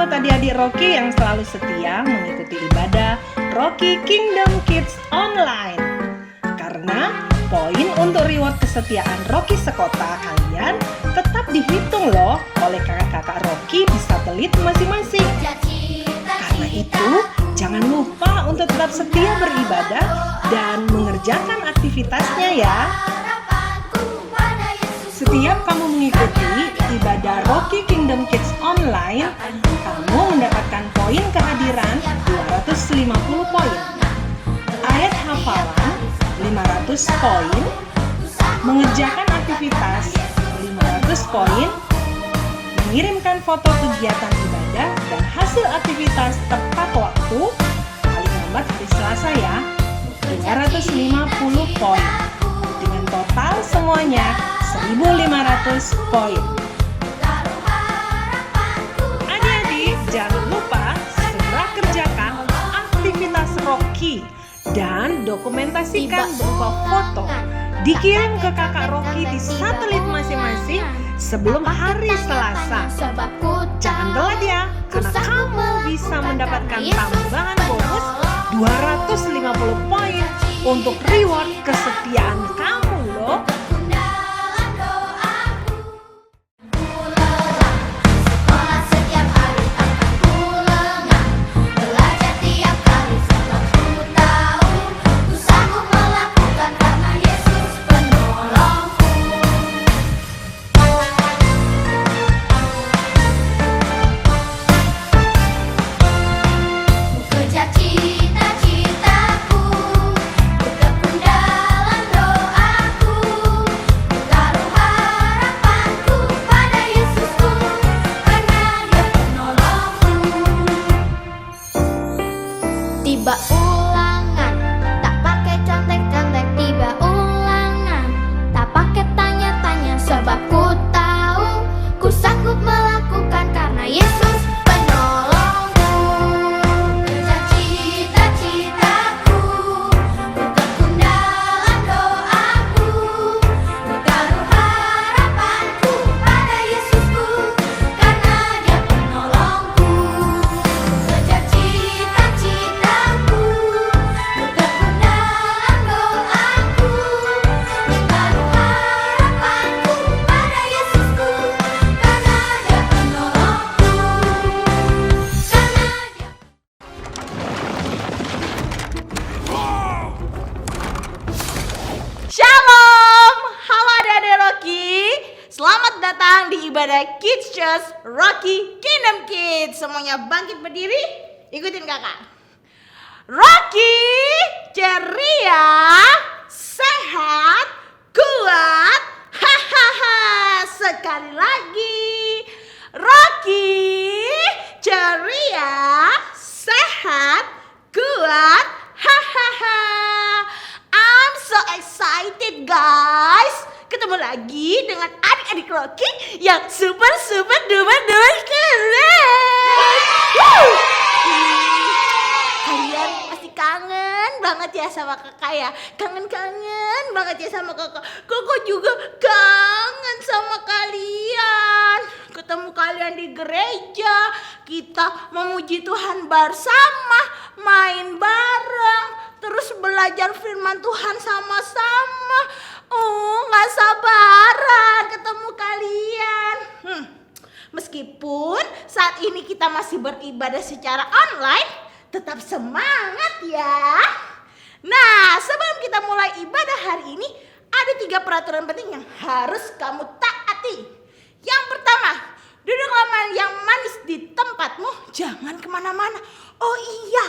buat adik-adik Rocky yang selalu setia mengikuti ibadah Rocky Kingdom Kids Online. Karena poin untuk reward kesetiaan Rocky sekota kalian tetap dihitung loh oleh kakak-kakak Rocky di satelit masing-masing. Karena itu, jangan lupa untuk tetap setia beribadah dan mengerjakan aktivitasnya ya. Setiap kamu mengikuti ibadah Rocky Kingdom Kids Online, kamu mendapatkan poin kehadiran 250 poin, ayat hafalan 500 poin, mengerjakan aktivitas 500 poin, mengirimkan foto kegiatan ibadah dan hasil aktivitas tepat waktu, paling lambat hari Selasa ya, 250 poin. Dengan total semuanya 1.500 poin. Adik-adik, jangan lupa segera kerjakan aktivitas Rocky dan dokumentasikan berupa foto. Dikirim ke kakak Rocky di satelit masing-masing sebelum hari Selasa. Jangan telat ya, karena kamu bisa mendapatkan tambahan bonus 250 poin untuk reward kesetiaan kamu loh. Tiba ulangan, tak pakai contek-contek. Tiba ulangan, tak pakai tanya-tanya. Sebab ku tahu, ku sanggup melakukan karena Yesus penolongku. Kejar cita-citaku, ku tekun dalam doaku, ku taruh harapanku pada Yesusku, karena Dia penolongku. Kejar cita-citaku, ku tekun dalam doaku, ku taruh harapanku pada Yesusku, karena Dia penolongku, karena Dia. Shalom, halo adik-adik Rocky. Selamat datang di ibadah Kids Church Rocky Kingdom Kids. Semuanya bangkit berdiri, ikutin kakak. Rocky ceria, sehat, kuat, hahaha. Sekali lagi, Rocky ceria, sehat, kuat, hahaha. I'm so excited guys. Ketemu lagi dengan adik-adik Rocky yang super duper keren. Woo! Kalian pasti kangen banget ya sama kakak ya. Kangen banget ya sama kakak. Kakak juga kangen sama kalian. Ketemu kalian di gereja, kita memuji Tuhan bersama, main bareng, terus belajar firman Tuhan sama-sama. Gak sabaran ketemu kalian. Meskipun saat ini kita masih beribadah secara online, tetap semangat ya. Nah, sebelum kita mulai ibadah hari ini, ada 3 peraturan penting yang harus kamu taati. Yang pertama, duduklah yang manis di tempatmu, jangan kemana-mana. Oh iya,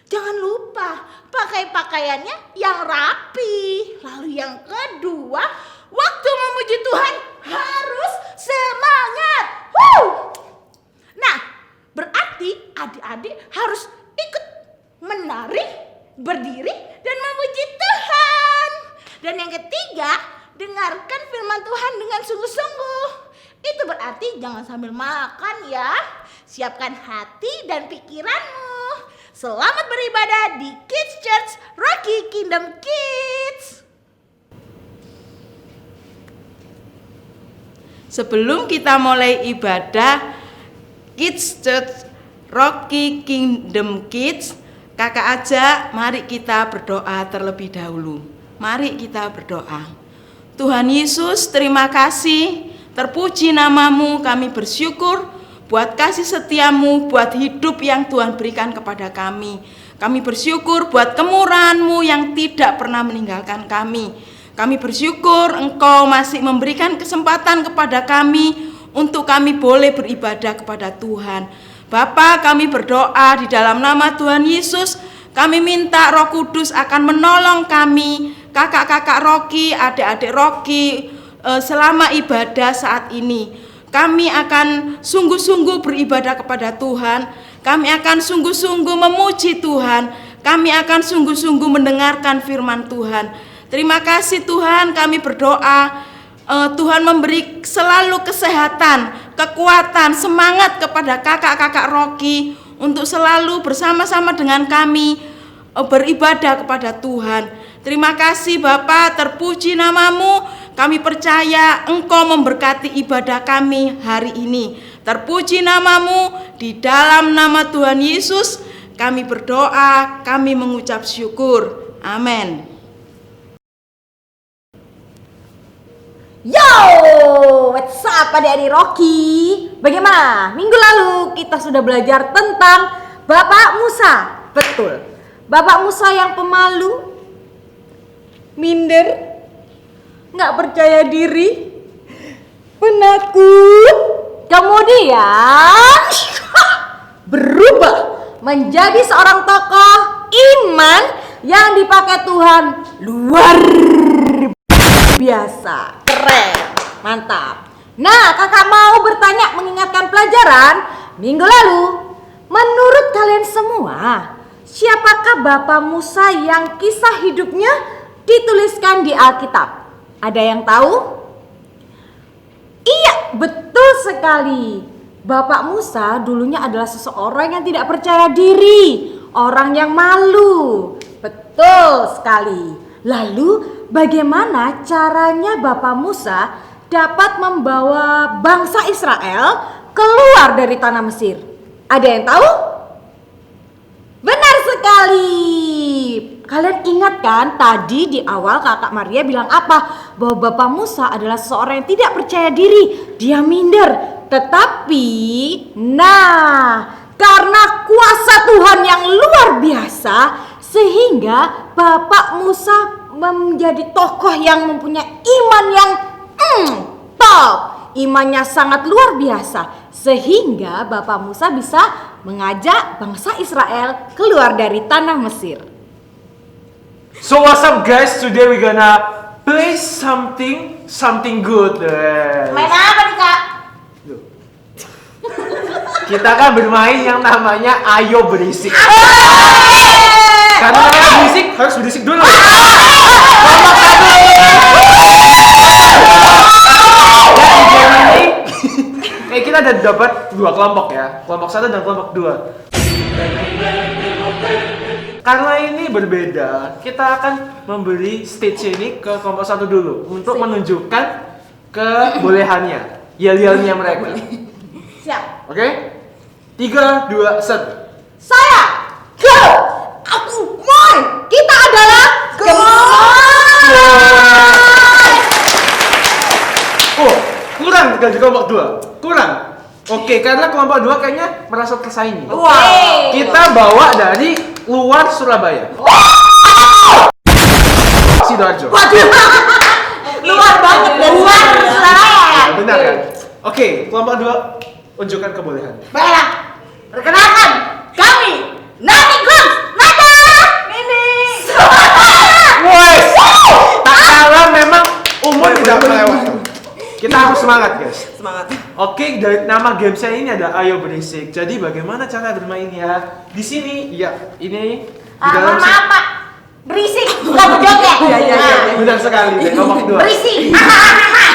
jangan lupa pakai pakaiannya yang rapi. Lalu yang kedua, waktu memuji Tuhan harus semangat. Nah, berarti adik-adik harus ikut menari, berdiri, dan memuji Tuhan. Dan yang ketiga, dengarkan firman Tuhan dengan sungguh-sungguh. Itu berarti jangan sambil makan ya. Siapkan hati dan pikiranmu. Selamat beribadah di Kids Church Rocky Kingdom Kids. Sebelum kita mulai ibadah, Kids Church Rocky Kingdom Kids, kakak ajak mari kita berdoa terlebih dahulu. Mari kita berdoa. Tuhan Yesus, terima kasih, terpuji namamu, kami bersyukur buat kasih setiamu, buat hidup yang Tuhan berikan kepada kami. Kami bersyukur buat kemurahan-Mu yang tidak pernah meninggalkan kami. Kami bersyukur Engkau masih memberikan kesempatan kepada kami untuk kami boleh beribadah kepada Tuhan. Bapa, kami berdoa di dalam nama Tuhan Yesus, kami minta Roh Kudus akan menolong kami, kakak-kakak Rocky, adik-adik Rocky, selama ibadah saat ini. Kami akan sungguh-sungguh beribadah kepada Tuhan. Kami akan sungguh-sungguh memuji Tuhan. Kami akan sungguh-sungguh mendengarkan firman Tuhan. Terima kasih Tuhan, kami berdoa Tuhan memberi selalu kesehatan, kekuatan, semangat kepada kakak-kakak Rocky untuk selalu bersama-sama dengan kami beribadah kepada Tuhan. Terima kasih Bapa, terpuji namamu. Kami percaya Engkau memberkati ibadah kami hari ini. Terpuji namamu, di dalam nama Tuhan Yesus kami berdoa, kami mengucap syukur. Amin. Yo, what's up adik-adik Rocky? Bagaimana? Minggu lalu kita sudah belajar tentang Bapak Musa. Betul, Bapak Musa yang pemalu, minder, gak percaya diri, penakut, kemudian berubah menjadi seorang tokoh iman yang dipakai Tuhan luar biasa. Keren, mantap. Nah, kakak mau bertanya mengingatkan pelajaran minggu lalu. Menurut kalian semua, siapakah Bapak Musa yang kisah hidupnya dituliskan di Alkitab? Ada yang tahu? Iya, betul sekali. Bapak Musa dulunya adalah seseorang yang tidak percaya diri, orang yang malu. Betul sekali. Lalu bagaimana caranya Bapak Musa dapat membawa bangsa Israel keluar dari tanah Mesir? Ada yang tahu? Benar sekali. Kalian ingat kan tadi di awal kakak Maria bilang apa? Bahwa Bapak Musa adalah seseorang yang tidak percaya diri. Dia minder. Tetapi, karena kuasa Tuhan yang luar biasa, sehingga Bapak Musa menjadi tokoh yang mempunyai iman yang top. Imannya sangat luar biasa, sehingga Bapak Musa bisa mengajak bangsa Israel keluar dari tanah Mesir. So what's up guys? Today we gonna play something good. Main apa nih kak? Kita kan bermain yang namanya Ayo Berisik. Karena namanya berisik harus berisik dulu. Kelompok satu. Kita ada dapat dua kelompok ya. Kelompok satu dan kelompok dua. Karena ini berbeda, kita akan memberi stage ini ke kelompok satu dulu untuk menunjukkan kebolehannya, yel-yelnya mereka. Siap. Oke? 3, 2, 1. Saya go. Aku Moy. Kita adalah go. Oh, kurang gaji kelompok 2. Kurang. Oke, karena kelompok 2 kayaknya merasa tersaingi. Wow. Kita bawa dari luar Surabaya. Sidoarjo. Waduh. Luar banget dari luar Surabaya. Benar kan? Oke, kelompok 2 unjukkan kebolehan. Baiklah. Perkenalkan kami Nani Grams Nata Nini. Wes. Tak kalah memang umur tidak melewati. Kita harus semangat guys. Semangat. Oke, dari nama game saya ini ada Ayo Berisik. Jadi bagaimana cara bermainnya? Di sini, ya, ini di dalam Maaf Pak. Berisik, bukan berjoget. Iya. Benar sekali, dari kelompok 2. Berisik.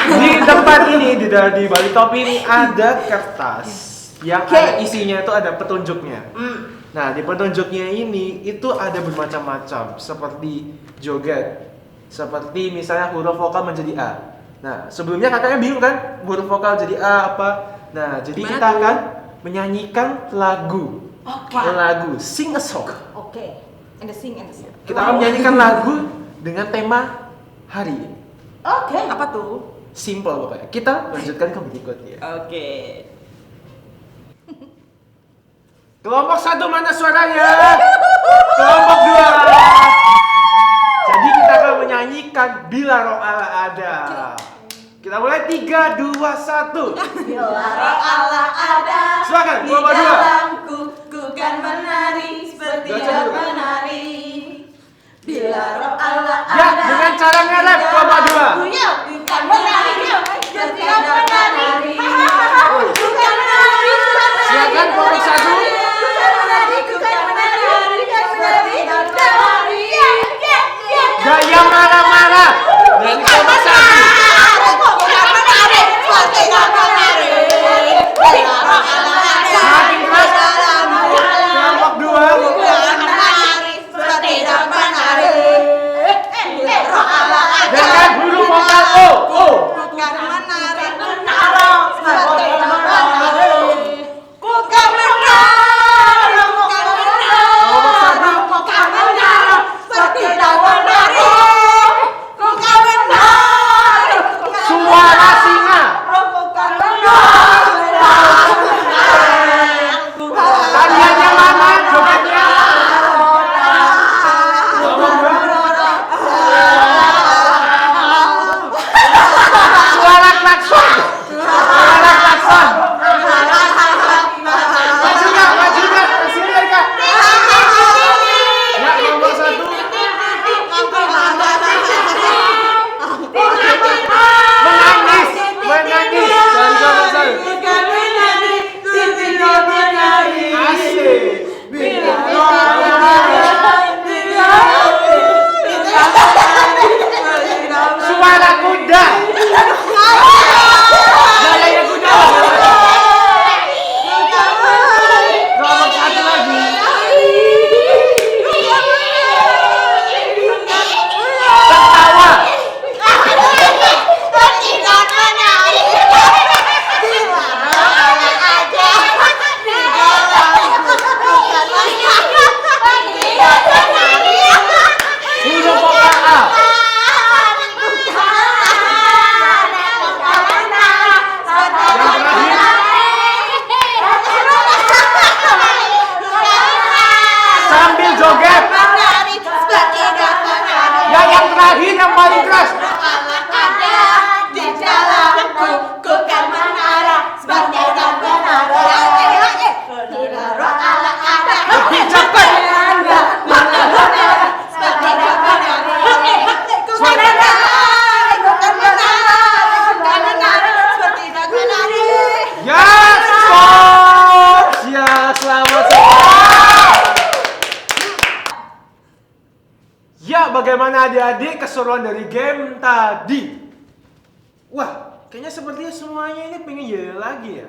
Di tempat ini, di balik topi ini ada kertas yang ada isinya itu ada petunjuknya. Nah, di petunjuknya ini itu ada bermacam-macam seperti joget, seperti misalnya huruf vokal menjadi A. Nah, sebelumnya kakaknya bingung kan huruf vokal jadi A apa? Nah, jadi kita akan menyanyikan lagu. Lagu, sing a song. Oke. And the sing. Kita akan menyanyikan lagu dengan tema hari ini. Oke. Apa tuh? Simple pokoknya. Kita lanjutkan ke berikutnya. Oke. Kelompok 1 mana suaranya? Kelompok 2. Jadi kita akan menyanyikan Bila Roh Allah Ada. Kita mulai 3, 2, 1. Bila roh Allah ada Silakan, di kelompok 2. dalamku, ku kan menari seperti Baca yang dulu. menari. Bila roh Allah Ya, ada dengan cara nge-rap, kelompok 2. ku kan menari seperti yang menari. Ku kan menari. Silakan, kelompok 1. Ku kan menari, ku kan menari, ku kan menari, menari. Gaya marah-marah dari kelompok 1. Semakin keras. Kelompok 2 dengan huruf vokal O. O. Kelompok 1. Suara singa. Tariannya mana? Jogetnya. Kelompok 2. Suara klakson. Suara klakson. Maju nggak? Maju nggak? Sini dari Kak. Ya, kelompok 1. Menangis. Menangis. Dari kelompok 1. Asik. Suara kuda. Gayanya kuda. Kelompok 1 lagi. Tertawa. Huruf vokal A. Yang terakhir. Sambil joget. Ya, yang terakhir yang paling keras. Lebih cepat. Ya, stop. Ya, selamat siang. Ya, bagaimana adik-adik keseruan dari game tadi? Wah, kayaknya sepertinya semuanya ini pengen yel lagi ya.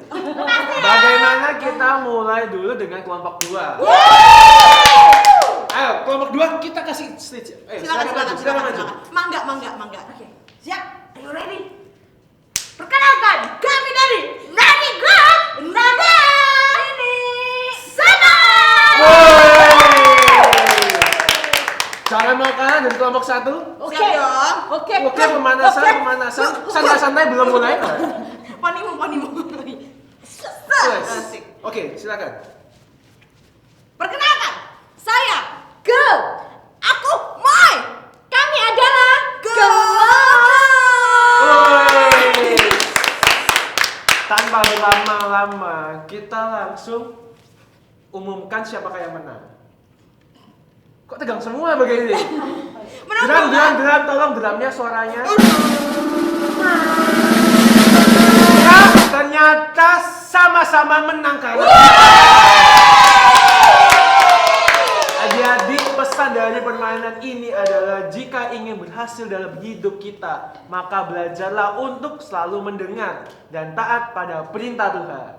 Bagaimana kita mulai dulu dengan kelompok 2? Ayo, kelompok 2 kita kasih stage. Silakan. Mangga. Siap, ayo ready. Perkenalkan, kami dari Nani Group, Nada ini sana. Jangan makan dari kelompok 1. Oke, Siap dong. oke, Oke, pemanasan. Santai-santai belum mulai. Ponimu. Yes. Asik. Oke, silakan. perkenalkan, saya Girl. Aku Moy. Kami adalah Woi. Tanpa berlama-lama, kita langsung umumkan siapakah yang menang. Kok tegang semua begini? Drum, tolong drumnya suaranya. Ya, ternyata sama-sama menang kan? Adik-adik, pesan dari permainan ini adalah jika ingin berhasil dalam hidup kita, maka belajarlah untuk selalu mendengar dan taat pada perintah Tuhan.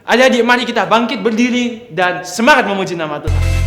Adik-adik, mari kita bangkit berdiri dan semangat memuji nama Tuhan.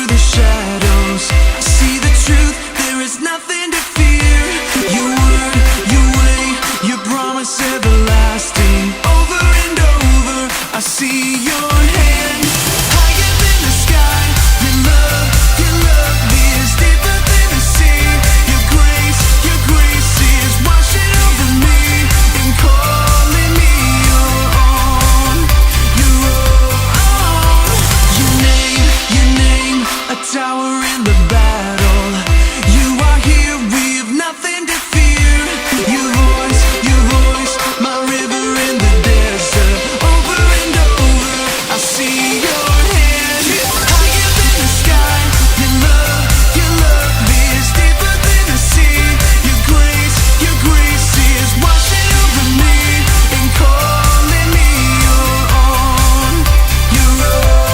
through the shadows. I see the truth, there is nothing to fear. Your word, your way, your promise everlasting. Over and over, I see your hand. Higher than the sky, your love is deeper than the sea. Your grace is washing over me and calling me your own. Your own. Your name, a tower in the battle. You are here, we have nothing to fear. Your voice, my river in the desert. Over and over, I see your hand. Higher than the sky, your love is deeper than the sea. Your grace is washing over me and calling me your own. Your own.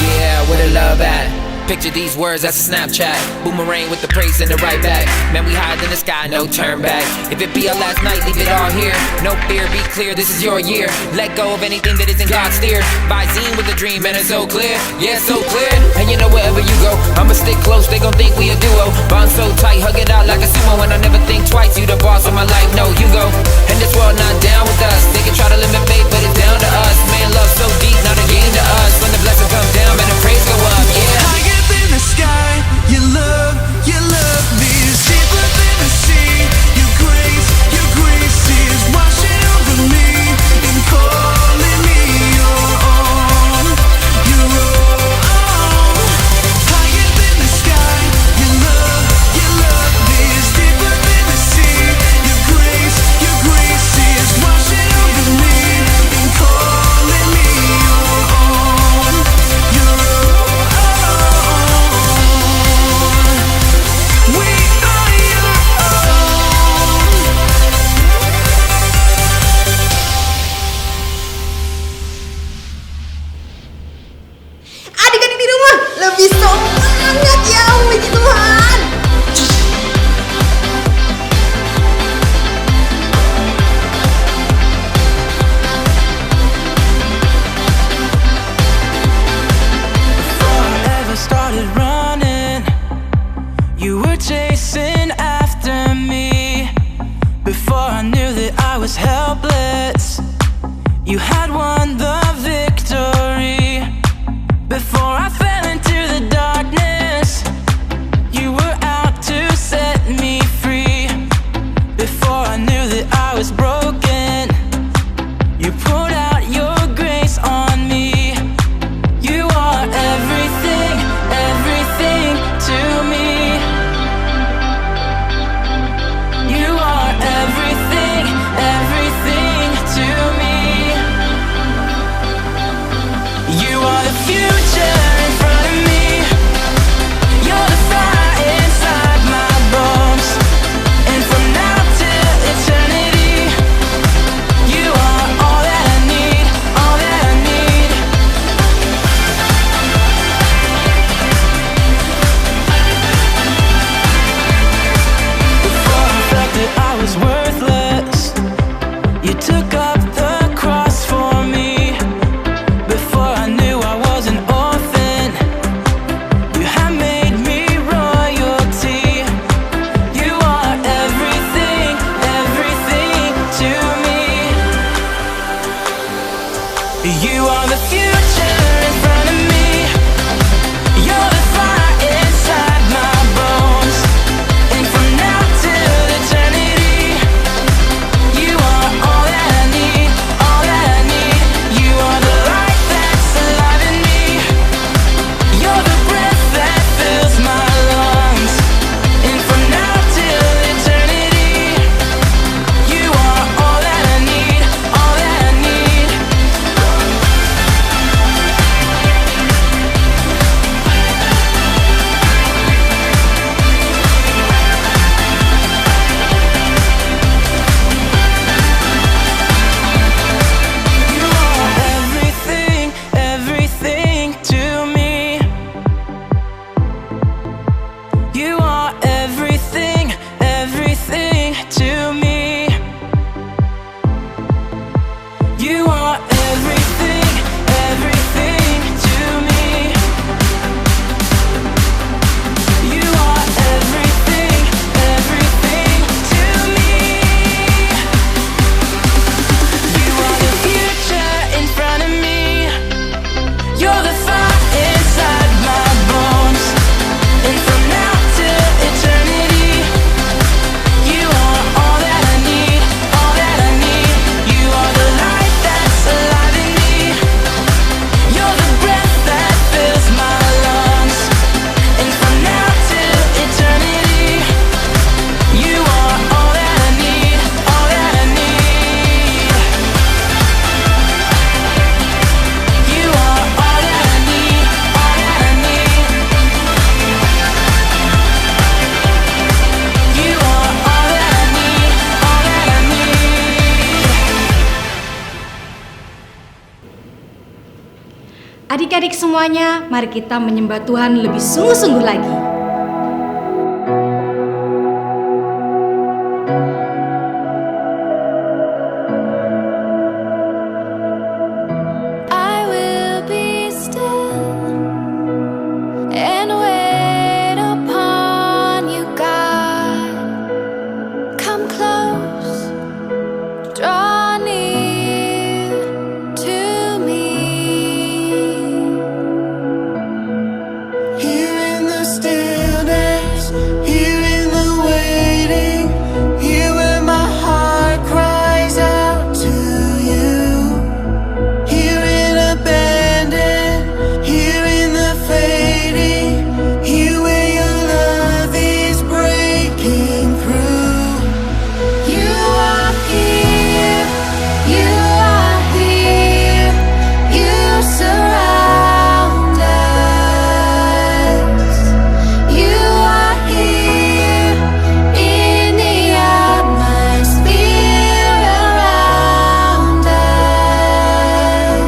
Yeah, where the love at? Picture these words, that's a Snapchat. Boomerang with the praise in the right back. Man, we hide in the sky, no turn back. If it be our last night, leave it all here. No fear, be clear, this is your year. Let go of anything that isn't God's steer. Visine with a dream, and it's so clear. Yeah, so clear. And you know wherever you go, I'ma stick close, they gon' think we a duo. Bond so tight, hug it out like a sumo. And I never think twice, you the boss of my life, no, you go. And this world not down with us. They can try to limit faith, but it's down to us. Man, love so deep, not a game to us. When the blessing comes down, man, the praise go up, yeah. Higher than the sky, your love is deeper than the sea. Your grace is washing over me and calling me your own. Your own. Higher than the sky, your love is deeper than the sea. Your grace is washing over me and calling me your own. Your own. We are your own. Adik-adik di rumah lebih semangat ya, puji Tuhan. Before I ever started running, you were chasing after me. Before I knew that I was helpless, you had won the victory. Before I fell into the darkness, you were adik-adik semuanya, mari kita menyembah Tuhan lebih sungguh-sungguh lagi. I will be still and wait upon you, God. Come close, draw near to me. Here in the stillness, here in the waiting, here where my heart cries out to you. Here in abandon, here in the fading, here where your love is breaking through. You are here, you are here, you surround us. You are here in the atmosphere around us.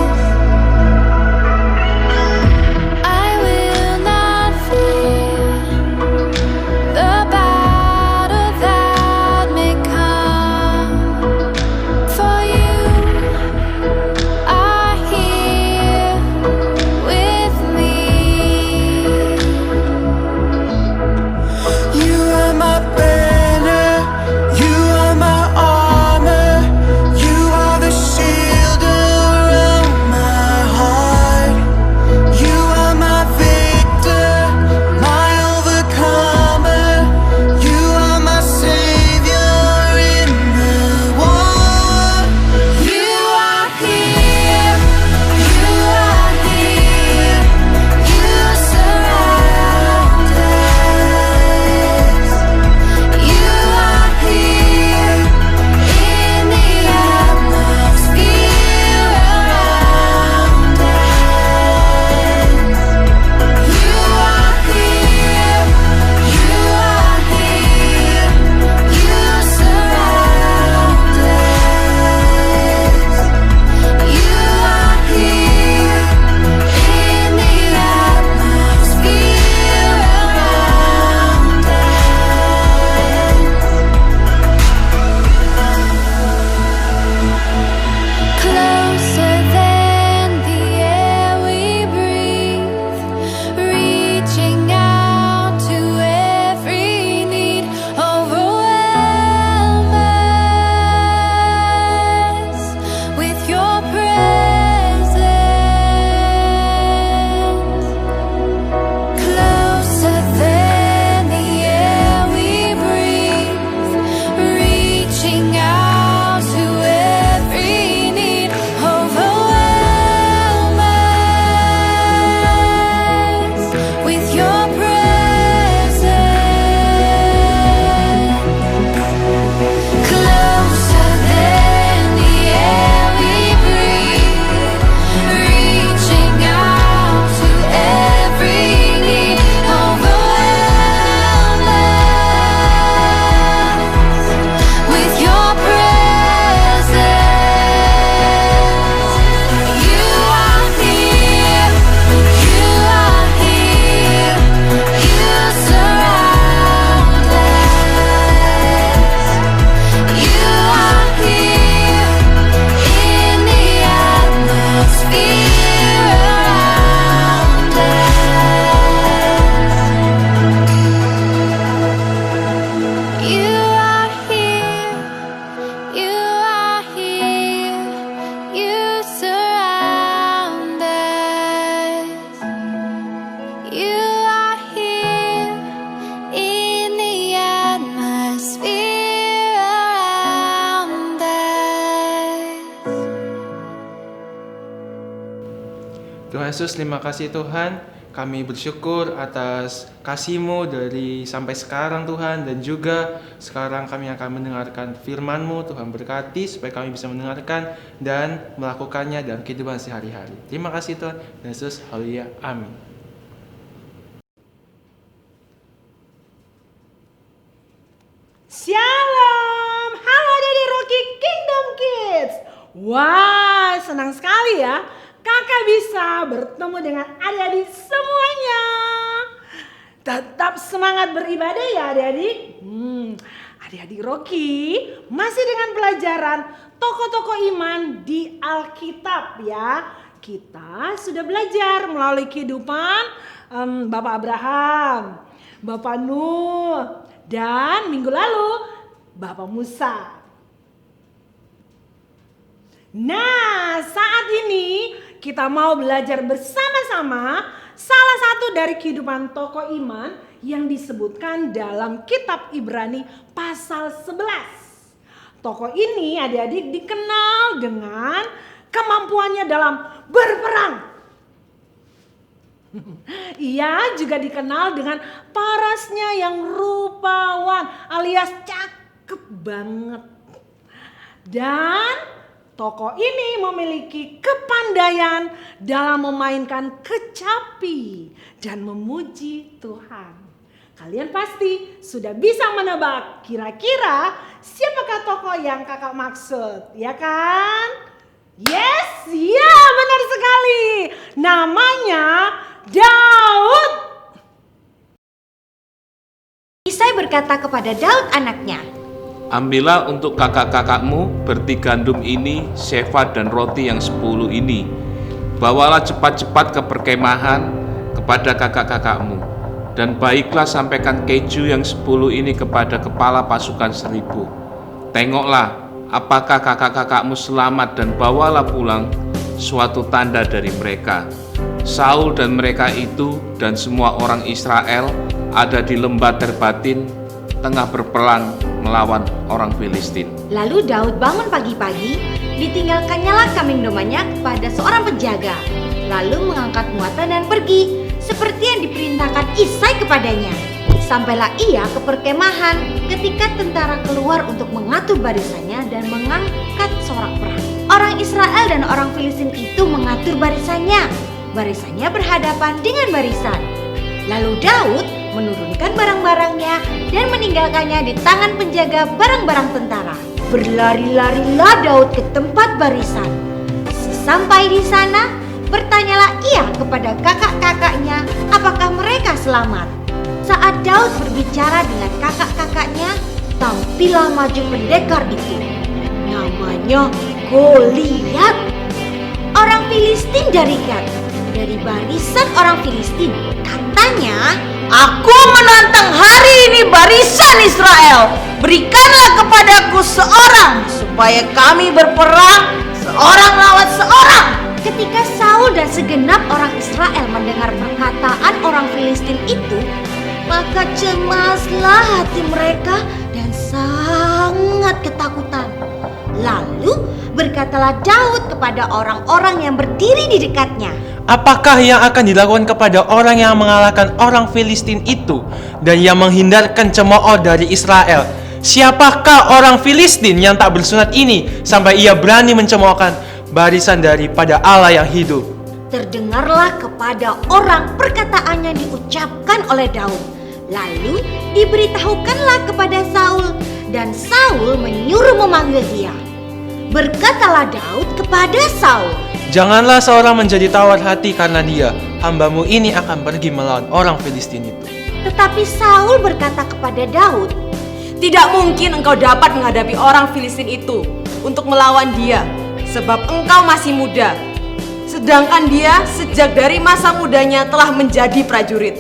I will not fear the battle that may come, for you are here with me. You are my banner, you are my armor, you are the shield around my heart. You are my victor, my overcomer, you are my savior in the war. You are here, you are here, you surround us. You are here in the atmosphere around us. You are here, you are here, you surround us. You are here in the atmosphere around us. Closer than the air we breathe, reaching out to every need, overwhelm us with your presence. Closer than the air we breathe, reaching out to every need, overwhelm us with your presence. Closer than the air we breathe, reaching out to every need, overwhelm us with your presence. You are here, you are here, you surround us. You are here in the atmosphere around us. You are here, you are here, you surround us. You are here in the atmosphere around us. Tuhan Yesus, terima kasih Tuhan. Kami bersyukur atas kasih-Mu dari sampai sekarang Tuhan, dan juga sekarang kami akan mendengarkan firman-Mu. Tuhan berkati supaya kami bisa mendengarkan dan melakukannya dalam kehidupan sehari-hari. Terima kasih Tuhan Yesus, haleluya, amin. Shalom, halo adik Rocky Kingdom Kids. Wah, senang sekali ya. Kakak saya bisa bertemu dengan adik-adik semuanya. Tetap semangat beribadah ya adik-adik. Adik-adik Rocky masih dengan pelajaran tokoh-tokoh iman di Alkitab ya. Kita sudah belajar melalui kehidupan Bapak Abraham, Bapak Nuh, dan minggu lalu Bapak Musa. Nah, saat ini kita mau belajar bersama-sama salah satu dari kehidupan tokoh iman yang disebutkan dalam kitab Ibrani pasal 11. Tokoh ini adik-adik dikenal dengan kemampuannya dalam berperang. Ia juga dikenal dengan parasnya yang rupawan alias cakep banget. Dan tokoh ini memiliki kepandaian dalam memainkan kecapi dan memuji Tuhan. Kalian pasti sudah bisa menebak kira-kira siapakah tokoh yang kakak maksud, ya kan? Yes, ya benar sekali. Namanya Daud. Isai berkata kepada Daud anaknya, ambillah untuk kakak-kakakmu berti gandum ini, sefat dan roti yang 10 ini. Bawalah cepat-cepat ke perkemahan kepada kakak-kakakmu. Dan baiklah sampaikan keju yang 10 ini kepada kepala pasukan 1000. Tengoklah apakah kakak-kakakmu selamat dan bawalah pulang suatu tanda dari mereka. Saul dan mereka itu dan semua orang Israel ada di lembah Terbatin tengah berperang melawan orang Filistin. Lalu Daud bangun pagi-pagi, ditinggalkannya lah kambing dombanya kepada seorang penjaga, lalu mengangkat muatan dan pergi seperti yang diperintahkan Isai kepadanya. Sampailah ia ke perkemahan ketika tentara keluar untuk mengatur barisannya dan mengangkat sorak perang. Orang Israel dan orang Filistin itu mengatur barisannya. Barisannya berhadapan dengan barisan. Lalu Daud menurunkan barang-barangnya dan meninggalkannya di tangan penjaga barang-barang tentara. Berlari-larilah Daud ke tempat barisan. Sesampai di sana, bertanyalah ia kepada kakak-kakaknya apakah mereka selamat. Saat Daud berbicara dengan kakak-kakaknya, tampillah maju pendekar itu. Namanya Goliat, orang Filistin dari Gat. Dari barisan orang Filistin, katanya, aku menantang hari ini barisan Israel. Berikanlah kepadaku seorang supaya kami berperang seorang lawan seorang. Ketika Saul dan segenap orang Israel mendengar perkataan orang Filistin itu, maka cemaslah hati mereka dan sangat ketakutan. Lalu berkatalah Daud kepada orang-orang yang berdiri di dekatnya, apakah yang akan dilakukan kepada orang yang mengalahkan orang Filistin itu dan yang menghindarkan cemooh dari Israel? Siapakah orang Filistin yang tak bersunat ini sampai ia berani mencemoohkan barisan daripada Allah yang hidup? Terdengarlah kepada orang perkataan yang diucapkan oleh Daud. Lalu diberitahukanlah kepada Saul, dan Saul menyuruh memanggil dia. Berkatalah Daud kepada Saul, janganlah seorang menjadi tawar hati karena dia, hambamu ini akan pergi melawan orang Filistin itu. Tetapi Saul berkata kepada Daud, tidak mungkin engkau dapat menghadapi orang Filistin itu untuk melawan dia, sebab engkau masih muda, sedangkan dia sejak dari masa mudanya telah menjadi prajurit.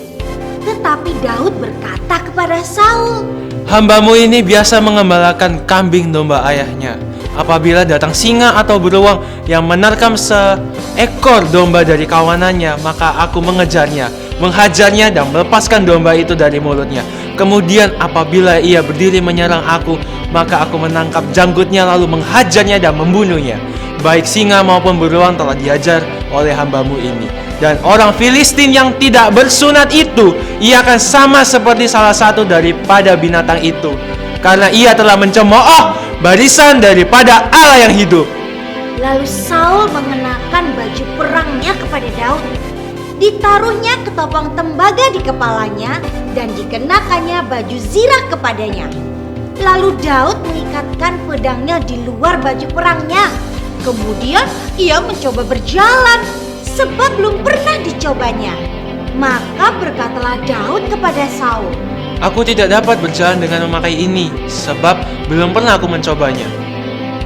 Tetapi Daud berkata kepada Saul, hambamu ini biasa mengembalakan kambing domba ayahnya. Apabila datang singa atau beruang yang menerkam seekor domba dari kawanannya, maka aku mengejarnya, menghajarnya dan melepaskan domba itu dari mulutnya. Kemudian apabila ia berdiri menyerang aku, maka aku menangkap janggutnya lalu menghajarnya dan membunuhnya. Baik singa maupun beruang telah diajar oleh hambamu ini. Dan orang Filistin yang tidak bersunat itu, ia akan sama seperti salah satu daripada binatang itu, karena ia telah mencemooh barisan daripada Allah yang hidup. Lalu Saul mengenakan baju perangnya kepada Daud. Ditaruhnya ketopong tembaga di kepalanya dan dikenakannya baju zirah kepadanya. Lalu Daud mengikatkan pedangnya di luar baju perangnya. Kemudian ia mencoba berjalan sebab belum pernah dicobanya. Maka berkatalah Daud kepada Saul, Aku tidak dapat berjalan dengan memakai ini, sebab belum pernah aku mencobanya.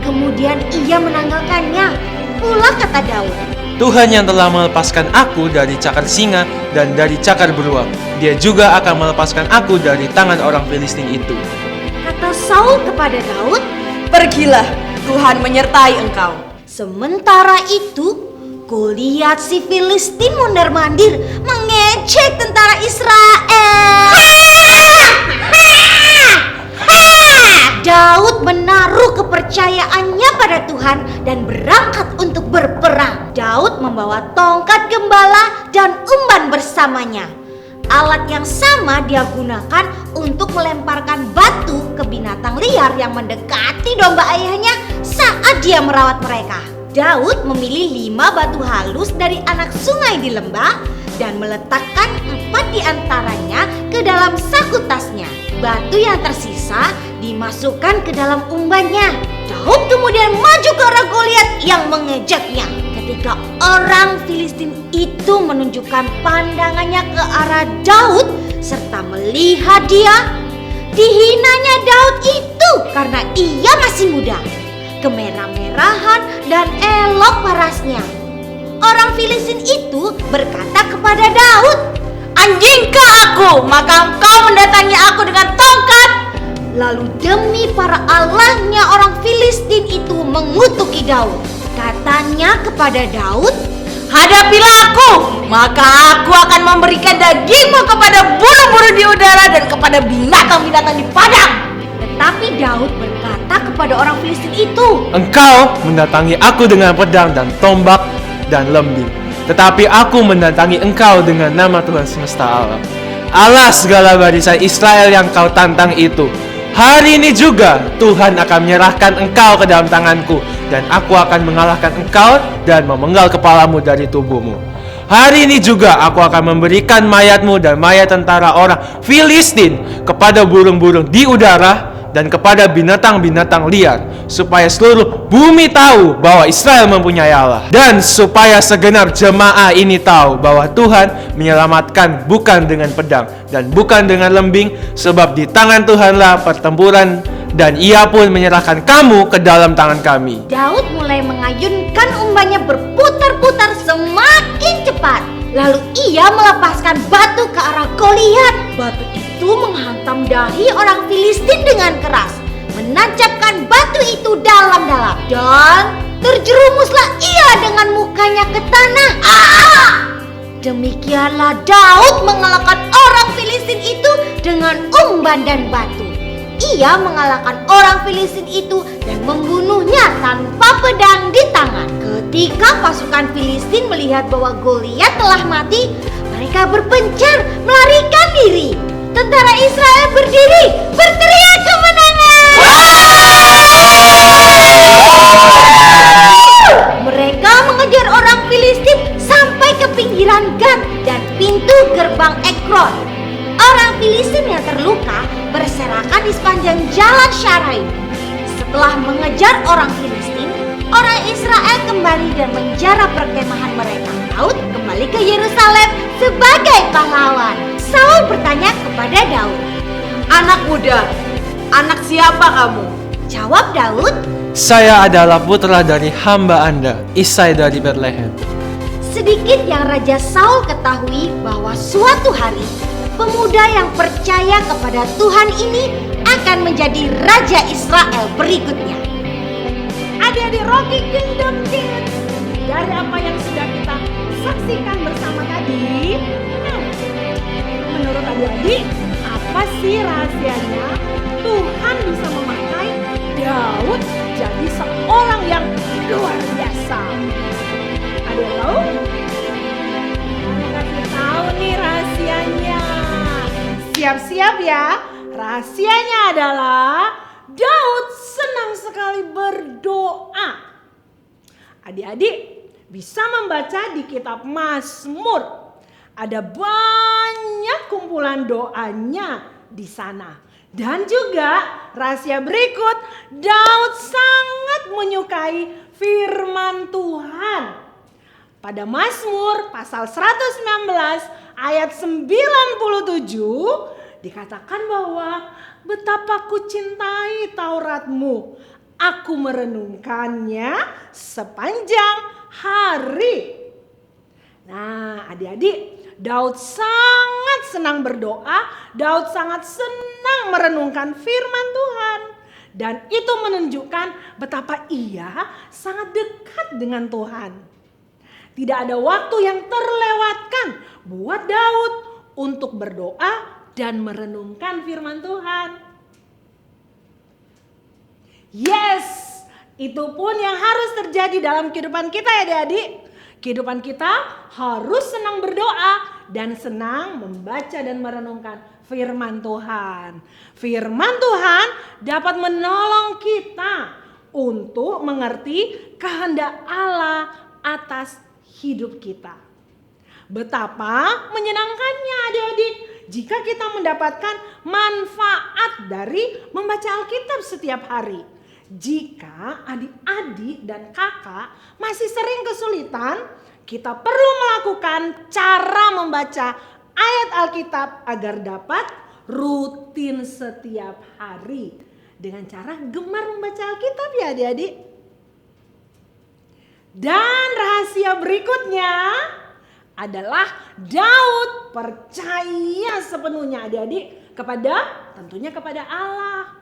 kemudian ia menanggalkannya. Pula kata Daud, Tuhan yang telah melepaskan aku dari cakar singa dan dari cakar beruang, Dia juga akan melepaskan aku dari tangan orang Filistin itu. kata Saul kepada Daud. Pergilah, Tuhan menyertai engkau. Sementara itu, Goliat si Filistin mondar-mandir mengejek tentara Israel. Daud menaruh kepercayaannya pada Tuhan dan berangkat untuk berperang. Daud membawa tongkat gembala dan umban bersamanya. Alat yang sama dia gunakan untuk melemparkan batu ke binatang liar yang mendekati domba ayahnya saat dia merawat mereka. Daud memilih 5 batu halus dari anak sungai di lembah dan meletakkan 4 di antaranya ke dalam saku tasnya. Batu yang tersisa dimasukkan ke dalam umbannya. Daud kemudian maju ke arah Goliat yang mengejeknya. Ketika orang Filistin itu menunjukkan pandangannya ke arah Daud serta melihat dia, dihinanya Daud itu karena ia masih muda, kemerah-merahan dan elok parasnya. Orang Filistin itu berkata kepada Daud, Anjingkah aku, maka engkau mendatangi aku dengan tongkat? lalu demi para allahnya orang Filistin itu mengutuki Daud. Katanya kepada Daud, Hadapilah aku, maka aku akan memberikan dagingmu kepada burung-burung di udara dan kepada binatang-binatang di padang. tetapi Daud berkata kepada orang Filistin itu, Engkau mendatangi aku dengan pedang dan tombak dan lembing, tetapi aku mendatangi engkau dengan nama Tuhan semesta alam, Allah segala barisan Israel yang kau tantang itu. Hari ini juga Tuhan akan menyerahkan engkau ke dalam tanganku, dan aku akan mengalahkan engkau dan memenggal kepalamu dari tubuhmu. Hari ini juga aku akan memberikan mayatmu dan mayat tentara orang Filistin kepada burung-burung di udara dan kepada binatang-binatang liar, supaya seluruh bumi tahu bahwa Israel mempunyai Allah, dan supaya segenap jemaah ini tahu bahwa Tuhan menyelamatkan bukan dengan pedang dan bukan dengan lembing, sebab di tangan Tuhanlah pertempuran, dan Ia pun menyerahkan kamu ke dalam tangan kami. Daud mulai mengayunkan umbannya berputar-putar semakin cepat. Lalu ia melepaskan batu ke arah Goliat. Batu itu menghantam dahi orang Filistin dengan keras, menancapkan batu itu dalam-dalam, dan terjerumuslah ia dengan mukanya ke tanah. Demikianlah Daud mengalahkan orang Filistin itu dengan umban dan batu. Ia mengalahkan orang Filistin itu dan membunuhnya tanpa pedang di tangan. Ketika pasukan Filistin melihat bahwa Goliat telah mati, mereka berpencar melarikan diri. Tentara Israel berdiri berteriak kemenangan. Mereka mengejar orang Filistin sampai ke pinggiran Gad dan pintu gerbang Ekron. Orang Filistin yang terluka berserakan di sepanjang jalan Syaraim. Setelah mengejar orang Filistin, orang Israel kembali dan menjara perkemahan mereka. Daud kembali ke Yerusalem sebagai pahlawan. Saul bertanya kepada Daud, Anak muda, anak siapa kamu? jawab Daud, Saya adalah putra dari hamba Anda, Isai dari Betlehem. sedikit yang Raja Saul ketahui bahwa suatu hari pemuda yang percaya kepada Tuhan ini akan menjadi Raja Israel berikutnya. Adik-adik Rocky Kingdom Kids, dari apa yang sudah kita saksikan bersama tadi, menurut adik-adik, apa sih rahasianya Tuhan bisa memakai Daud jadi seorang yang luar biasa? Adik tahu? Kasih tahu nih rahasianya. Siap-siap ya. Rahasianya adalah Daud senang sekali berdoa. Adik-adik bisa membaca di kitab Mazmur. Ada banyak kumpulan doanya di sana. Dan juga rahasia berikut, Daud sangat menyukai firman Tuhan. Pada Mazmur pasal 119 ayat 97 dikatakan bahwa betapa ku cintai Tauratmu, aku merenungkannya sepanjang hari. Nah, adik-adik, Daud sangat senang berdoa, Daud sangat senang merenungkan firman Tuhan. Dan itu menunjukkan betapa ia sangat dekat dengan Tuhan. Tidak ada waktu yang terlewatkan buat Daud untuk berdoa dan merenungkan firman Tuhan. Yes, itu pun yang harus terjadi dalam kehidupan kita ya adik-adik. Kehidupan kita harus senang berdoa dan senang membaca dan merenungkan firman Tuhan. Firman Tuhan dapat menolong kita untuk mengerti kehendak Allah atas hidup kita. Betapa menyenangkannya adik-adik jika kita mendapatkan manfaat dari membaca Alkitab setiap hari. Jika adik-adik dan kakak masih sering kesulitan, kita perlu melakukan cara membaca ayat Alkitab agar dapat rutin setiap hari. Dengan cara gemar membaca Alkitab ya adik-adik. Dan rahasia berikutnya adalah Daud percaya sepenuhnya adik-adik tentunya kepada Allah.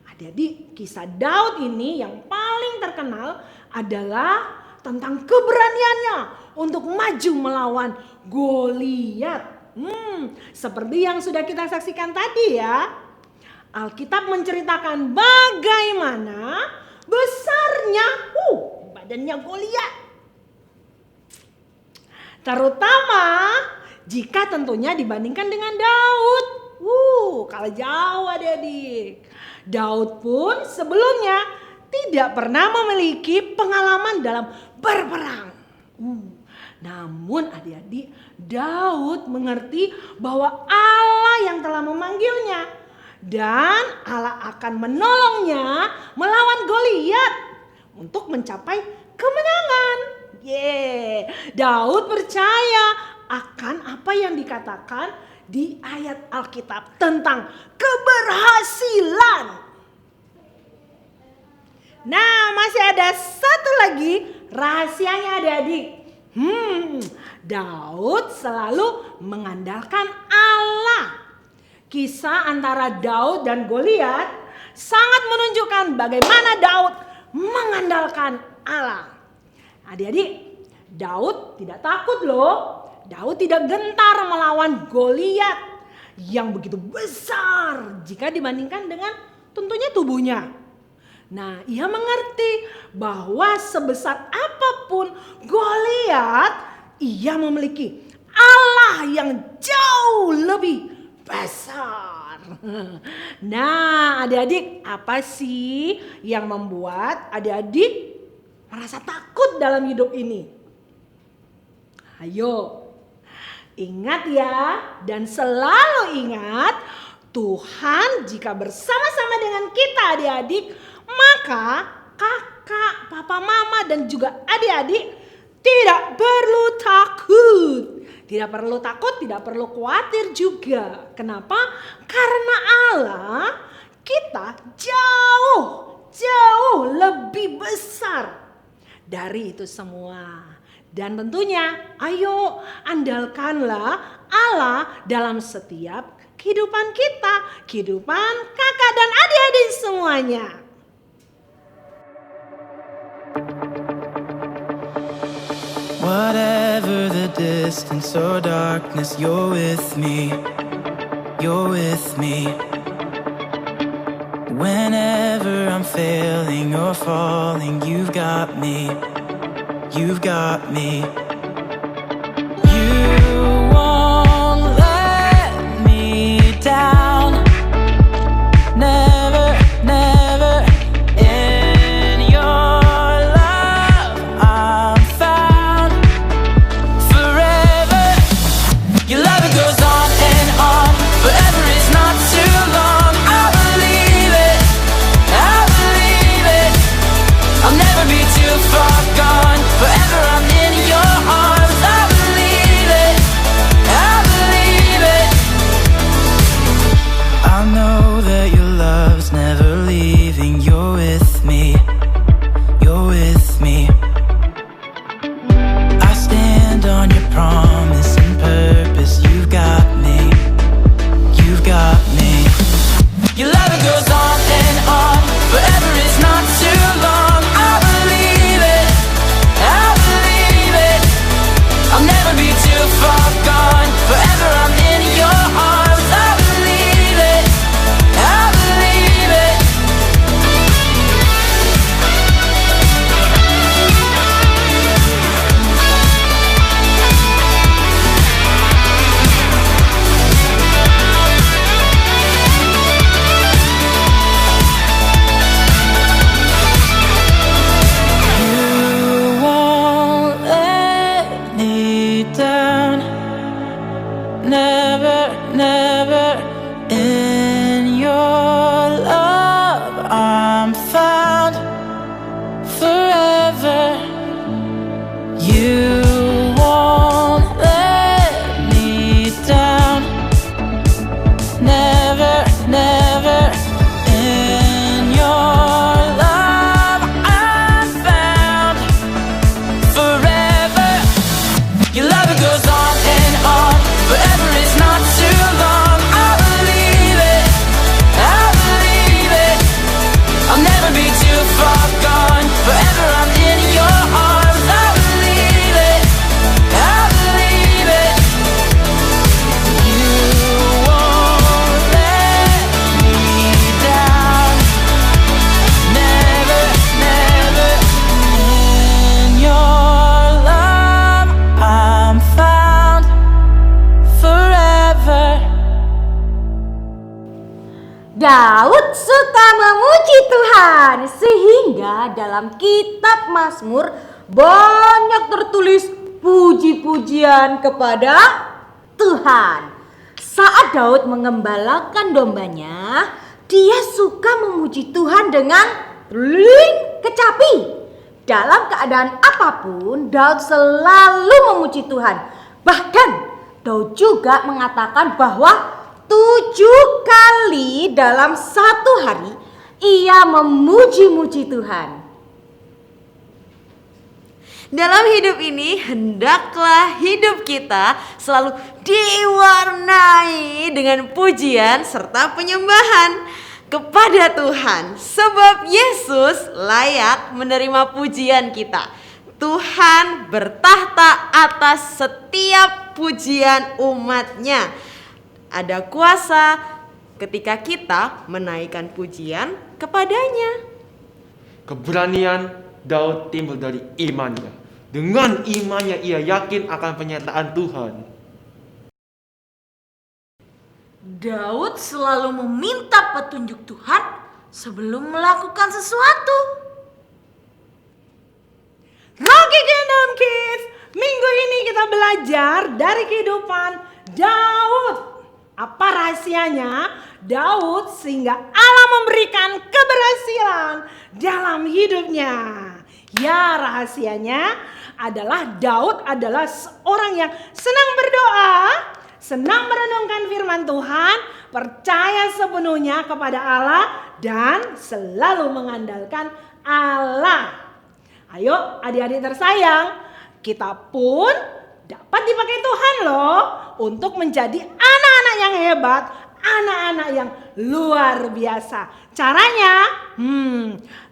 Adik-adik, kisah Daud ini yang paling terkenal adalah tentang keberaniannya untuk maju melawan Goliat. Seperti yang sudah kita saksikan tadi ya. Alkitab menceritakan bagaimana besarnya badannya Goliat. Terutama jika tentunya dibandingkan dengan Daud. Kalah jauh adik-adik. Daud pun sebelumnya tidak pernah memiliki pengalaman dalam berperang. Namun adik-adik, Daud mengerti bahwa Allah yang telah memanggilnya dan Allah akan menolongnya melawan Goliat untuk mencapai kemenangan. Daud percaya akan apa yang dikatakan di ayat Alkitab tentang keberhasilan. Nah, masih ada satu lagi rahasianya adik-adik. Daud selalu mengandalkan Allah. Kisah antara Daud dan Goliat sangat menunjukkan bagaimana Daud mengandalkan Allah. Adik-adik, Daud tidak takut loh. Daud tidak gentar melawan Goliat yang begitu besar jika dibandingkan dengan tentunya tubuhnya. Nah, ia mengerti bahwa sebesar apapun Goliat, ia memiliki Allah yang jauh lebih besar. Nah, adik-adik, apa sih yang membuat adik-adik merasa takut dalam hidup ini? Ayo, ingat ya, dan selalu ingat, Tuhan jika bersama-sama dengan kita adik-adik, maka kakak, papa, mama, dan juga adik-adik tidak perlu takut. Tidak perlu takut, tidak perlu khawatir juga. Kenapa? Karena Allah kita jauh lebih besar dari itu semua. Dan tentunya ayo andalkanlah Allah dalam setiap kehidupan kita, kehidupan kakak dan adik-adik semuanya. Whatever the distance or darkness, you're with me. You're with me. Whenever I'm failing or falling, you've got me. You've got me. You won't let me down. Never, never. In your love I'm found. Forever. Your love it goes on and on. Forever is not too long. I believe it. I believe it. I'll never be too far gone. Forever I'm in your never, never. In your love I'm found forever. You won't let me down. Never, never. In your love I'm found forever. Your love it goes on and on. Forever is not too long. I believe it. I believe it. I'll never be too far gone. Forever I'm in your arms. I believe it. I believe it. You won't let me down. Never, never. In your love I'm found forever. Daud suka memuji Tuhan sehingga dalam kitab Mazmur banyak tertulis puji-pujian kepada Tuhan. Saat Daud mengembalakan dombanya, dia suka memuji Tuhan dengan kecapi. Dalam keadaan apapun, Daud selalu memuji Tuhan. Bahkan Daud juga mengatakan bahwa 7 kali dalam satu hari ia memuji-muji Tuhan. Dalam hidup ini, hendaklah hidup kita selalu diwarnai dengan pujian serta penyembahan kepada Tuhan. Sebab Yesus layak menerima pujian kita. Tuhan bertahta atas setiap pujian umat-Nya. Ada kuasa ketika kita menaikkan pujian kepadanya. Keberanian Daud timbul dari imannya. Dengan imannya ia yakin akan penyataan Tuhan. Daud selalu meminta petunjuk Tuhan sebelum melakukan sesuatu. Rocky Kingdom Kids, minggu ini kita belajar dari kehidupan Daud. Apa rahasianya Daud sehingga Allah memberikan keberhasilan dalam hidupnya? Ya, rahasianya adalah Daud adalah seorang yang senang berdoa, senang merenungkan firman Tuhan, percaya sepenuhnya kepada Allah dan selalu mengandalkan Allah. Ayo adik-adik tersayang, kita pun dapat dipakai Tuhan loh untuk menjadi anak-anak yang hebat, anak-anak yang luar biasa. Caranya,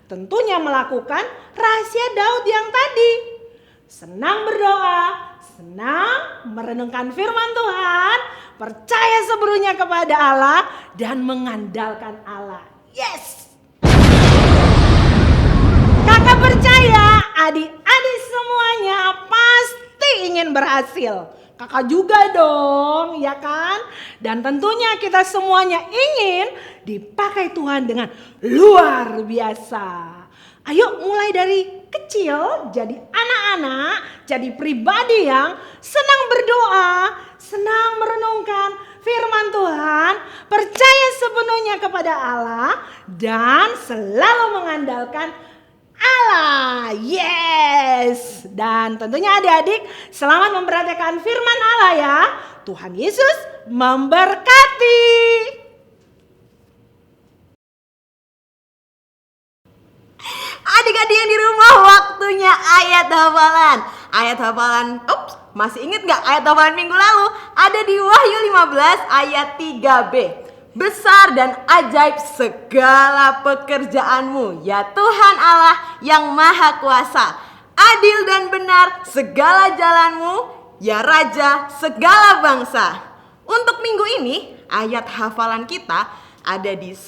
tentunya melakukan rahasia Daud yang tadi. Senang berdoa, senang merenungkan firman Tuhan, percaya sepenuhnya kepada Allah dan mengandalkan Allah. Yes! Kakak percaya adik-adik semuanya pasti ingin berhasil. Kakak juga dong, ya kan? Dan tentunya kita semuanya ingin dipakai Tuhan dengan luar biasa. Ayo mulai dari kecil jadi anak-anak, jadi pribadi yang senang berdoa, senang merenungkan firman Tuhan, percaya sepenuhnya kepada Allah dan selalu mengandalkan Allah. Yes. Dan tentunya adik-adik selamat memperhatikan firman Allah ya. Tuhan Yesus memberkati. Adik-adik yang di rumah, waktunya ayat hafalan. Ayat hafalan, masih inget gak ayat hafalan minggu lalu? Ada di Wahyu 15 ayat 3b. Besar dan ajaib segala pekerjaanmu, ya Tuhan Allah yang Maha Kuasa. Adil dan benar segala jalanmu, ya Raja segala bangsa. Untuk minggu ini, ayat hafalan kita ada di 1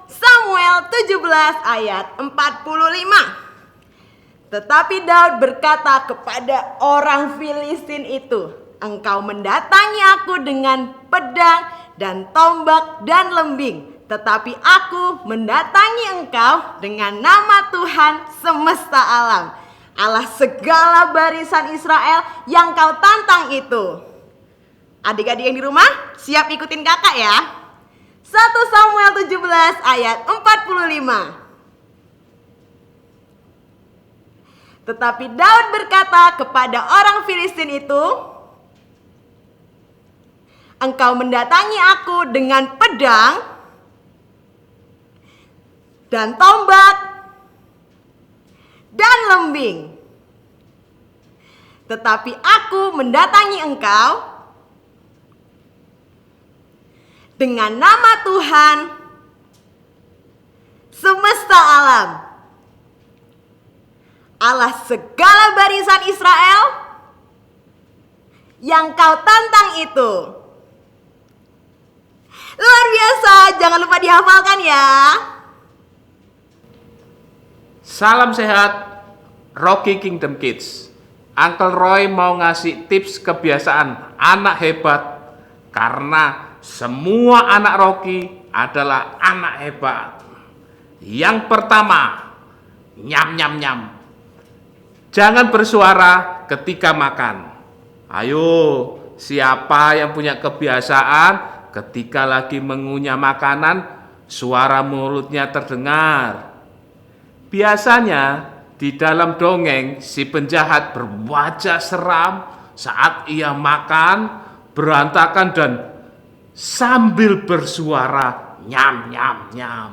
Samuel 17 ayat 45. Tetapi Daud berkata kepada orang Filistin itu, engkau mendatangi aku dengan pedang dan tombak dan lembing, tetapi aku mendatangi engkau dengan nama Tuhan semesta alam, Allah segala barisan Israel yang kau tantang itu. Adik-adik yang di rumah, siap ikutin kakak ya. 1 Samuel 17 ayat 45. Tetapi Daud berkata kepada orang Filistin itu, engkau mendatangi aku dengan pedang dan tombak dan lembing. Tetapi aku mendatangi engkau dengan nama Tuhan semesta alam, Allah segala barisan Israel yang kau tantang itu. Luar biasa, jangan lupa dihafalkan ya. Salam sehat, Rocky Kingdom Kids. Uncle Roy mau ngasih tips kebiasaan anak hebat, karena semua anak Rocky adalah anak hebat. Yang pertama, nyam nyam nyam. Jangan bersuara ketika makan. Ayo, siapa yang punya kebiasaan ketika lagi mengunyah makanan, suara mulutnya terdengar? Biasanya di dalam dongeng, si penjahat berwajah seram saat ia makan berantakan dan sambil bersuara nyam nyam nyam.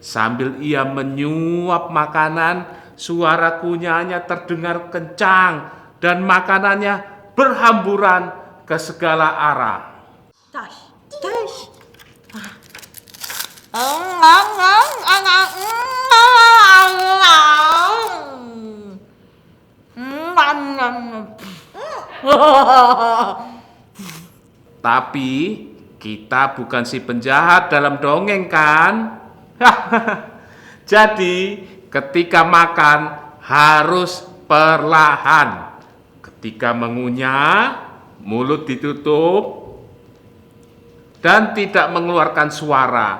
Sambil ia menyuap makanan, suara kunyahnya terdengar kencang dan makanannya berhamburan ke segala arah. Tapi kita bukan si penjahat dalam dongeng kan? Jadi ketika makan harus perlahan. Ketika mengunyah, mulut ditutup dan tidak mengeluarkan suara.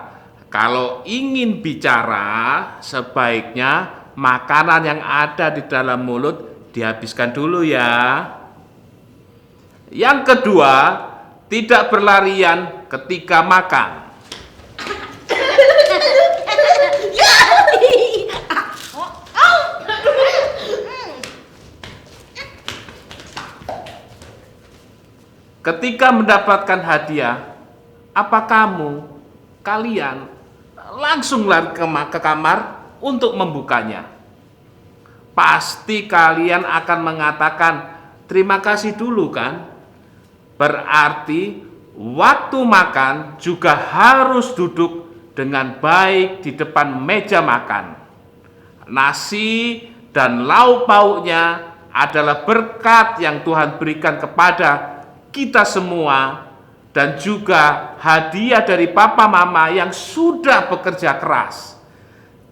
Kalau ingin bicara, sebaiknya makanan yang ada di dalam mulut dihabiskan dulu ya. Yang kedua, tidak berlarian ketika makan. Ketika mendapatkan hadiah, apa kalian langsung lari ke kamar untuk membukanya? Pasti kalian akan mengatakan terima kasih dulu kan? Berarti waktu makan juga harus duduk dengan baik di depan meja makan. Nasi dan lauk pauknya adalah berkat yang Tuhan berikan kepada kita semua, dan juga hadiah dari papa mama yang sudah bekerja keras.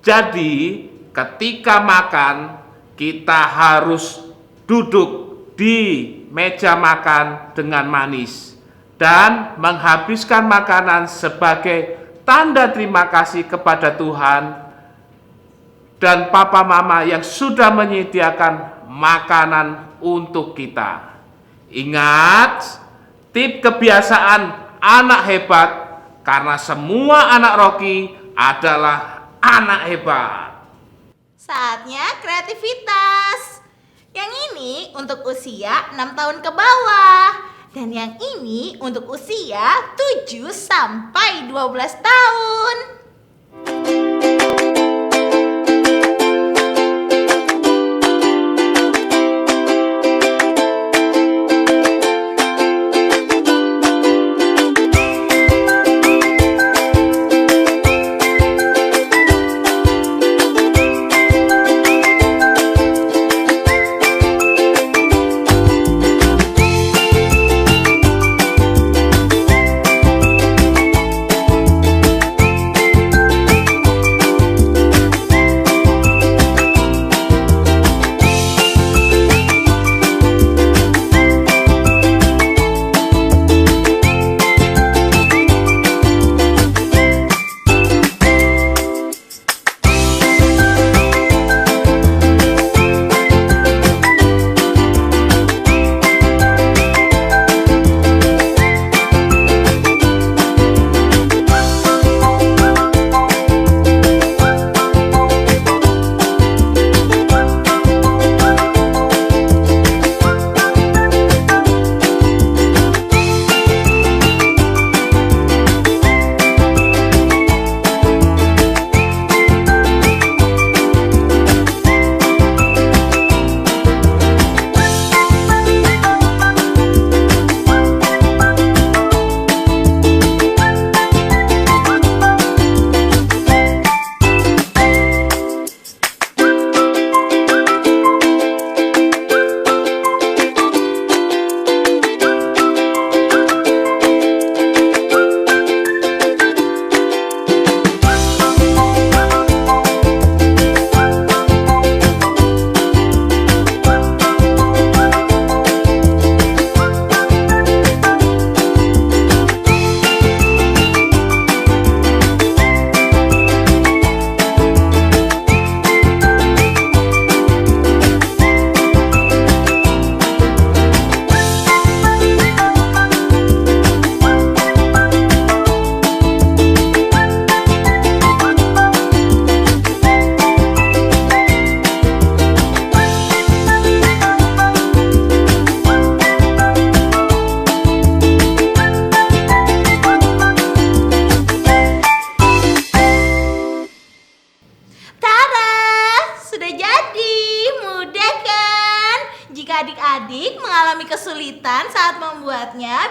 Jadi ketika makan kita harus duduk di meja makan dengan manis dan menghabiskan makanan sebagai tanda terima kasih kepada Tuhan dan papa mama yang sudah menyediakan makanan untuk kita. Ingat, tip kebiasaan anak hebat, karena semua anak Rocky adalah anak hebat. Saatnya kreativitas. Yang ini untuk usia 6 tahun ke bawah. Dan yang ini untuk usia 7 sampai 12 tahun.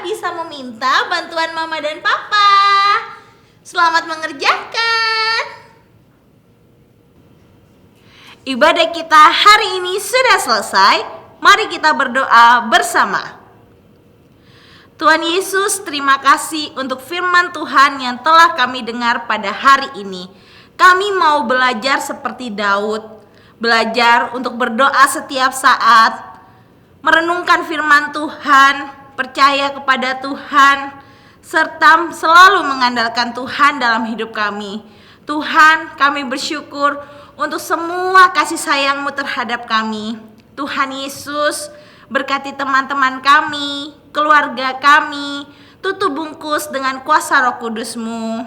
bisa meminta bantuan mama dan papa. Selamat mengerjakan. Ibadah kita hari ini sudah selesai. Mari kita berdoa bersama. Tuhan Yesus, terima kasih untuk firman Tuhan yang telah kami dengar pada hari ini. Kami mau belajar seperti Daud, belajar untuk berdoa setiap saat, merenungkan firman Tuhan, percaya kepada Tuhan, serta selalu mengandalkan Tuhan dalam hidup kami. Tuhan, kami bersyukur untuk semua kasih sayang-Mu terhadap kami. Tuhan Yesus, berkati teman-teman kami, keluarga kami, tutup bungkus dengan kuasa Roh Kudus-Mu.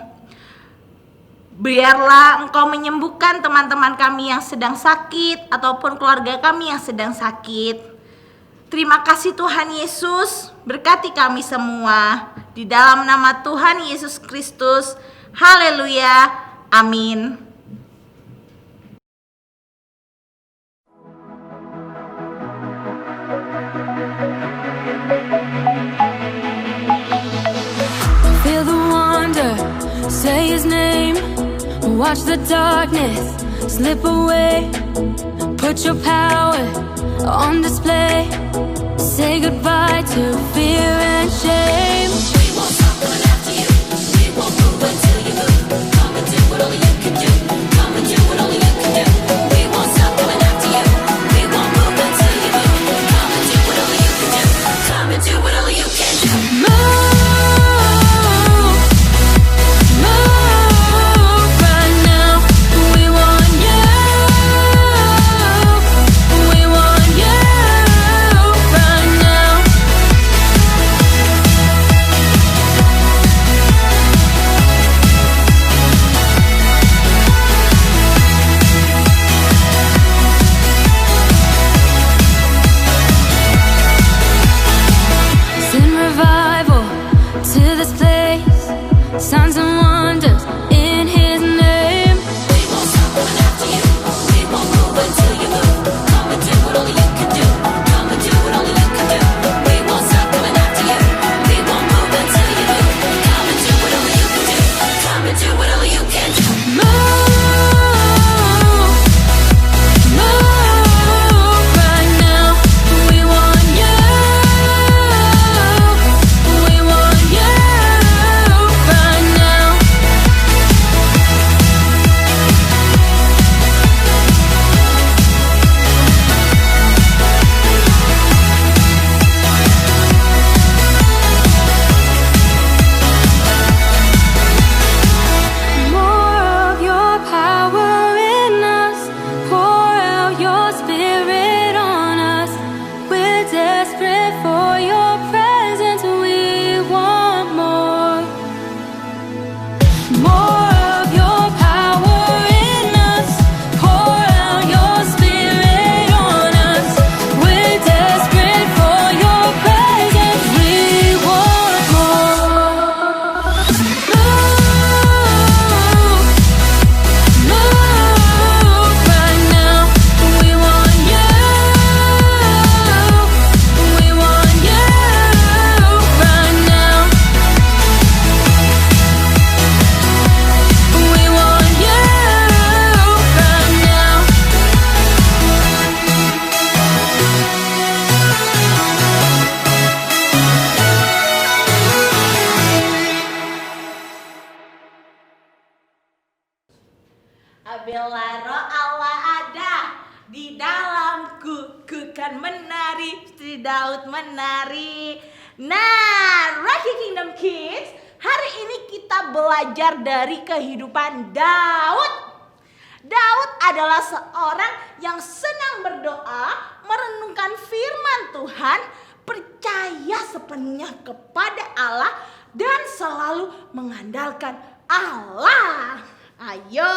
Biarlah Engkau menyembuhkan teman-teman kami yang sedang sakit ataupun keluarga kami yang sedang sakit. Terima kasih Tuhan Yesus, berkati kami semua. Di dalam nama Tuhan Yesus Kristus, haleluya, amin. Feel the wonder, say his name. Watch the darkness slip away. Put your power on display. Say goodbye to fear and shame. We won't stop coming after you. We won't move until you move. Come and do what only you can do. Come and do what only you can do. We won't stop coming after you. We won't move until you move. Come and do what only you can do. Come and do what only you can do. Move. Signs and wonders in his name. We won't stop coming after you. We won't move until you move. Come and do what only you can do. Come and do what only you can do. We won't stop coming after you. We won't move until you move. Come and do what only you can do. Come and do what only you can do. Move. Bila roh Allah ada di dalamku, ku kan menari, seperti Daud menari. Nah, Rocky Kingdom Kids, hari ini kita belajar dari kehidupan Daud. Daud adalah seorang yang senang berdoa, merenungkan firman Tuhan, percaya sepenuhnya kepada Allah, dan selalu mengandalkan Allah. Ayo,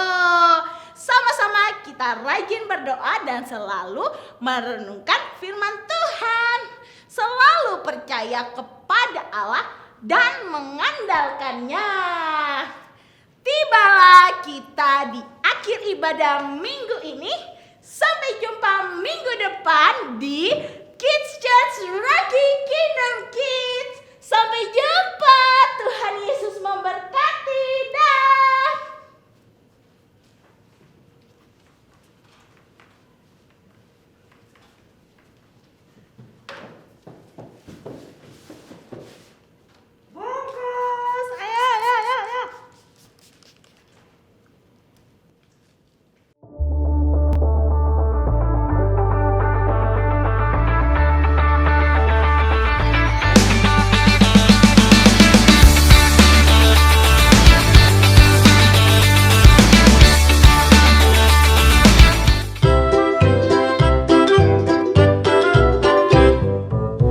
sama-sama kita rajin berdoa dan selalu merenungkan firman Tuhan. Selalu percaya kepada Allah dan mengandalkannya. Tibalah kita di akhir ibadah minggu ini. Sampai jumpa minggu depan di Kids Church Rocky Kingdom Kids. Sampai jumpa. Tuhan Yesus